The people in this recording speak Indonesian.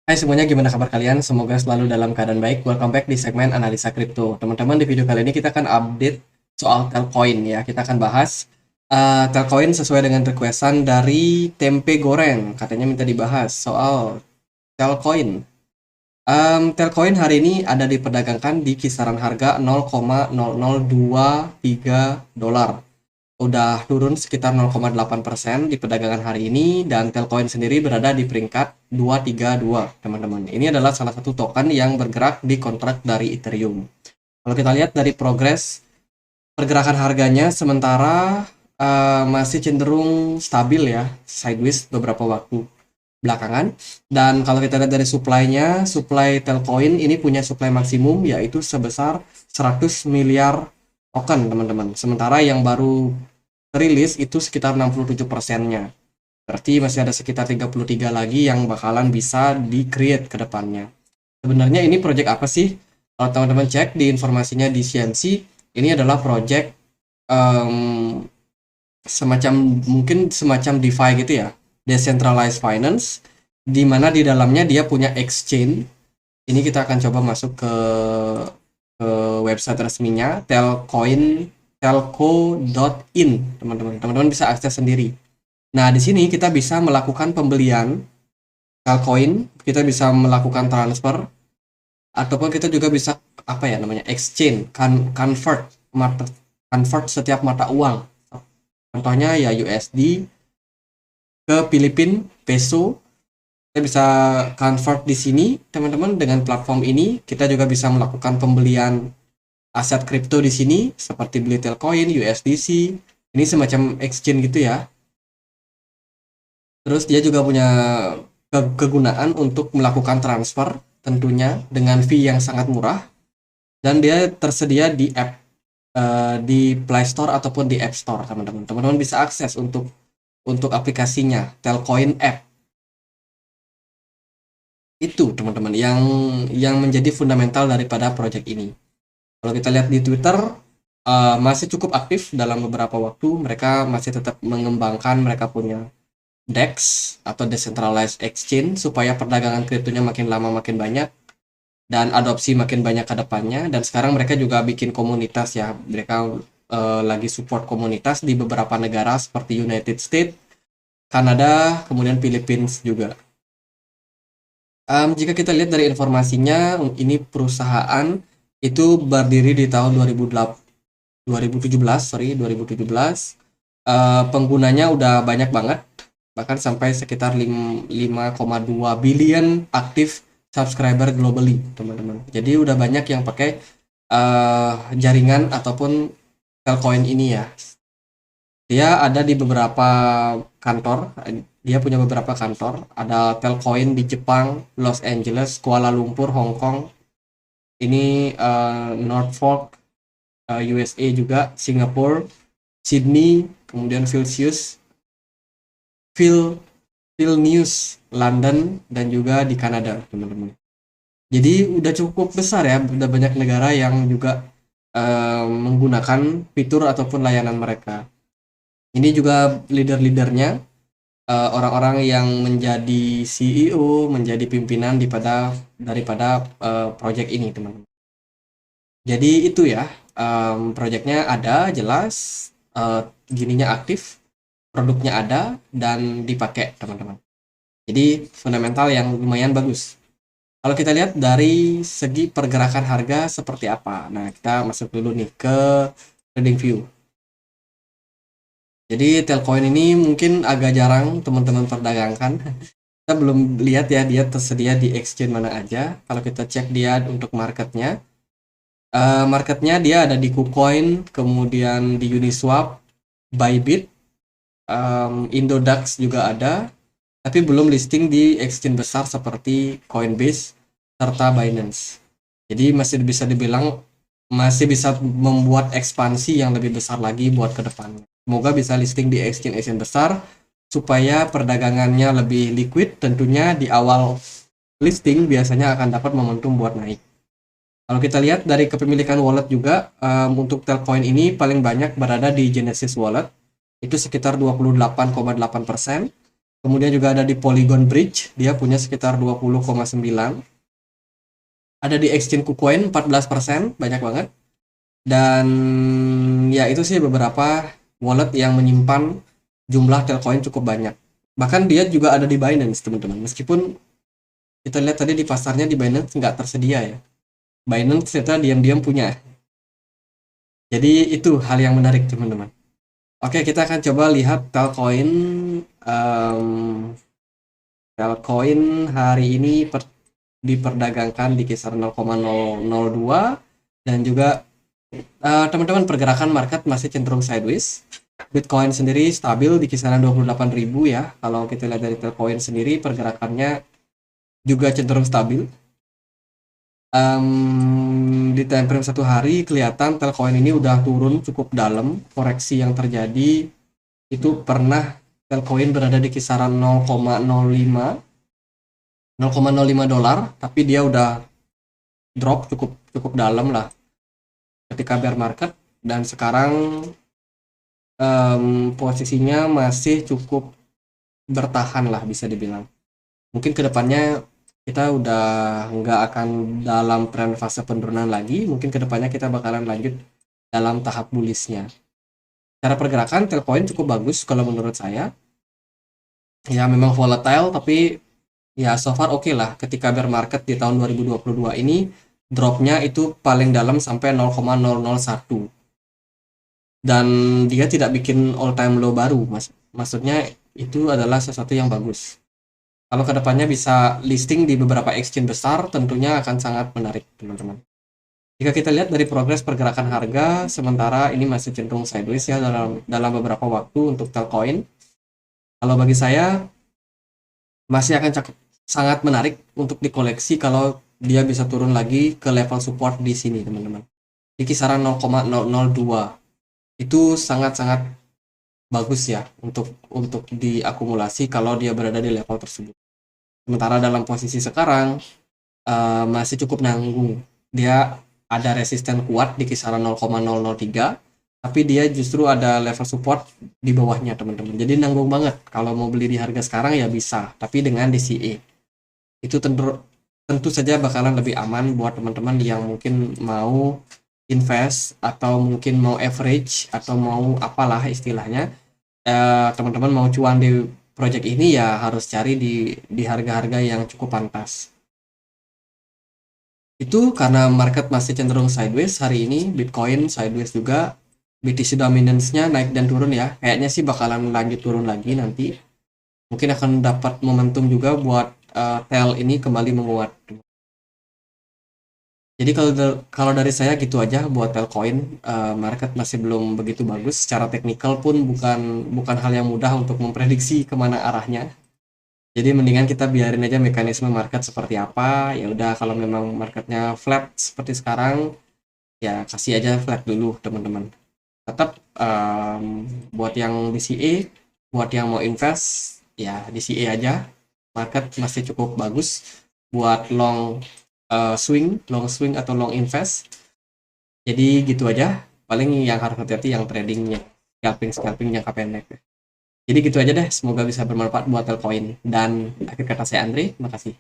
Hai semuanya, gimana kabar kalian? Semoga selalu dalam keadaan baik. Welcome back di segmen analisa kripto. Teman-teman, di video kali ini kita akan update soal Telcoin ya. Kita akan bahas Telcoin sesuai dengan requestan dari Tempe Goreng. Katanya minta dibahas soal Telcoin. Telcoin hari ini ada diperdagangkan di kisaran harga 0,0023 dolar. Udah turun sekitar 0,8% di perdagangan hari ini, dan Telcoin sendiri berada di peringkat 232, teman-teman. Ini adalah salah satu token yang bergerak di kontrak dari Ethereum. Kalau kita lihat dari progres pergerakan harganya, sementara masih cenderung stabil ya, sideways beberapa waktu belakangan. Dan kalau kita lihat dari supply-nya, supply Telcoin ini punya supply maksimum yaitu sebesar 100 miliar token, teman-teman. Sementara yang baru rilis itu sekitar 67%-nya. Berarti masih ada sekitar 33 lagi yang bakalan bisa di-create ke depannya. Sebenarnya ini project apa sih? Kalau teman-teman cek di informasinya di CNC, ini adalah project semacam mungkin semacam DeFi gitu ya, decentralized finance, di mana di dalamnya dia punya exchange. Ini kita akan coba masuk ke website resminya telco.in, teman-teman. Teman-teman bisa akses sendiri. Nah, di sini kita bisa melakukan pembelian Telcoin, kita bisa melakukan transfer, ataupun kita juga bisa apa ya namanya exchange, convert setiap mata uang. Contohnya ya USD ke Filipin peso. Kita bisa convert di sini, teman-teman. Dengan platform ini kita juga bisa melakukan pembelian aset kripto di sini seperti beli Telcoin, USDC. Ini semacam exchange gitu ya. Terus dia juga punya kegunaan untuk melakukan transfer tentunya dengan fee yang sangat murah, dan dia tersedia di app di Play Store ataupun di App Store, teman-teman. Teman-teman bisa akses untuk aplikasinya Telcoin app. Itu teman-teman yang menjadi fundamental daripada project ini. Kalau kita lihat di Twitter, masih cukup aktif dalam beberapa waktu. Mereka masih tetap mengembangkan mereka punya DEX atau Decentralized Exchange supaya perdagangan kriptonya makin lama makin banyak dan adopsi makin banyak ke depannya. Dan sekarang mereka juga bikin komunitas ya. Mereka lagi support komunitas di beberapa negara seperti United States, Kanada, kemudian Philippines juga. Jika kita lihat dari informasinya, ini perusahaan itu berdiri di tahun 2017. Penggunanya udah banyak banget, bahkan sampai sekitar 5,2 billion aktif subscriber globally, teman-teman. Jadi udah banyak yang pakai jaringan ataupun Telcoin ini ya. Dia ada di beberapa kantor. Dia punya beberapa kantor. Ada Telcoin di Jepang, Los Angeles, Kuala Lumpur, Hong Kong. Ini Norfolk, USA juga, Singapura, Sydney, kemudian Vilnius, London, dan juga di Kanada, teman-teman. Jadi udah cukup besar ya, udah banyak negara yang juga menggunakan fitur ataupun layanan mereka. Ini juga leader-leadernya, orang-orang yang menjadi CEO, menjadi pimpinan daripada project ini, teman-teman. Jadi itu ya, projectnya ada jelas, gininya aktif, produknya ada dan dipakai, teman-teman. Jadi fundamental yang lumayan bagus. Kalau kita lihat dari segi pergerakan harga seperti apa. Nah, kita masuk dulu nih ke trading view. Jadi Telcoin ini mungkin agak jarang teman-teman perdagangkan. Kita belum lihat ya dia tersedia di exchange mana aja. Kalau kita cek dia untuk marketnya, dia ada di KuCoin, kemudian di Uniswap, Bybit, Indodax juga ada, tapi belum listing di exchange besar seperti Coinbase serta Binance. Jadi masih bisa dibilang masih bisa membuat ekspansi yang lebih besar lagi buat ke depannya. Semoga bisa listing di exchange besar supaya perdagangannya lebih liquid. Tentunya di awal listing biasanya akan dapat momentum buat naik. Kalau kita lihat dari kepemilikan wallet juga, untuk Telcoin ini paling banyak berada di Genesis Wallet, itu sekitar 28,8%. Kemudian juga ada di Polygon Bridge, dia punya sekitar 20,9. Ada di Exchange KuCoin 14%, banyak banget. Dan ya itu sih beberapa wallet yang menyimpan jumlah Telcoin cukup banyak. Bahkan dia juga ada di Binance, teman-teman. Meskipun kita lihat tadi di pasarnya di Binance nggak tersedia ya. Binance ternyata diam-diam punya. Jadi itu hal yang menarik, teman-teman. Oke, kita akan coba lihat Telcoin. Telcoin hari ini diperdagangkan di kisaran 0,002 dan juga teman-teman pergerakan market masih cenderung sideways. Bitcoin sendiri stabil di kisaran 28.000 ya. Kalau kita lihat dari Telcoin sendiri pergerakannya juga cenderung stabil. Di time frame 1 hari kelihatan Telcoin ini udah turun cukup dalam. Koreksi yang terjadi itu pernah Telcoin berada di kisaran 0,05 dolar, tapi dia udah drop cukup dalam lah ketika bear market, dan sekarang posisinya masih cukup bertahan lah bisa dibilang. Mungkin kedepannya kita udah nggak akan dalam tren fase penurunan lagi, mungkin kedepannya kita bakalan lanjut dalam tahap bullishnya. Cara pergerakan Telcoin cukup bagus kalau menurut saya. Ya memang volatile tapi ya so far oke lah. Ketika bear market di tahun 2022 ini dropnya itu paling dalam sampai 0,001 dan dia tidak bikin all time low baru, maksudnya itu adalah sesuatu yang bagus. Kalau kedepannya bisa listing di beberapa exchange besar, tentunya akan sangat menarik, teman-teman. Jika kita lihat dari progres pergerakan harga, sementara ini masih cenderung sideways ya dalam beberapa waktu untuk Telcoin. Kalau bagi saya, masih akan sangat menarik untuk dikoleksi kalau dia bisa turun lagi ke level support di sini, teman-teman. Di kisaran 0,002. Itu sangat-sangat bagus ya untuk diakumulasi kalau dia berada di level tersebut. Sementara dalam posisi sekarang masih cukup nanggung. Dia ada resisten kuat di kisaran 0,003, tapi dia justru ada level support di bawahnya, teman-teman. Jadi nanggung banget. Kalau mau beli di harga sekarang ya bisa, tapi dengan DCA. Itu tentu saja bakalan lebih aman buat teman-teman yang mungkin mau invest atau mungkin mau average atau mau apalah istilahnya. Teman-teman mau cuan di project ini ya harus cari di harga-harga yang cukup pantas. Itu karena market masih cenderung sideways hari ini, Bitcoin sideways juga, BTC dominance-nya naik dan turun ya. Kayaknya sih bakalan lanjut turun lagi nanti. Mungkin akan dapat momentum juga buat TEL ini kembali menguat. Jadi kalau dari saya gitu aja buat Telcoin. Market masih belum begitu bagus, secara teknikal pun bukan hal yang mudah untuk memprediksi kemana arahnya. Jadi mendingan kita biarin aja mekanisme market seperti apa. Ya udah, kalau memang marketnya flat seperti sekarang, ya kasih aja flat dulu, teman-teman. Tetap buat yang DCA, buat yang mau invest, ya DCA aja. Market masih cukup bagus buat long swing atau long invest. Jadi gitu aja. Paling yang harus hati-hati yang tradingnya, scalping jangka pendek. Jadi gitu aja deh. Semoga bisa bermanfaat buat Telcoin. Dan akhir kata saya Andre, terima kasih.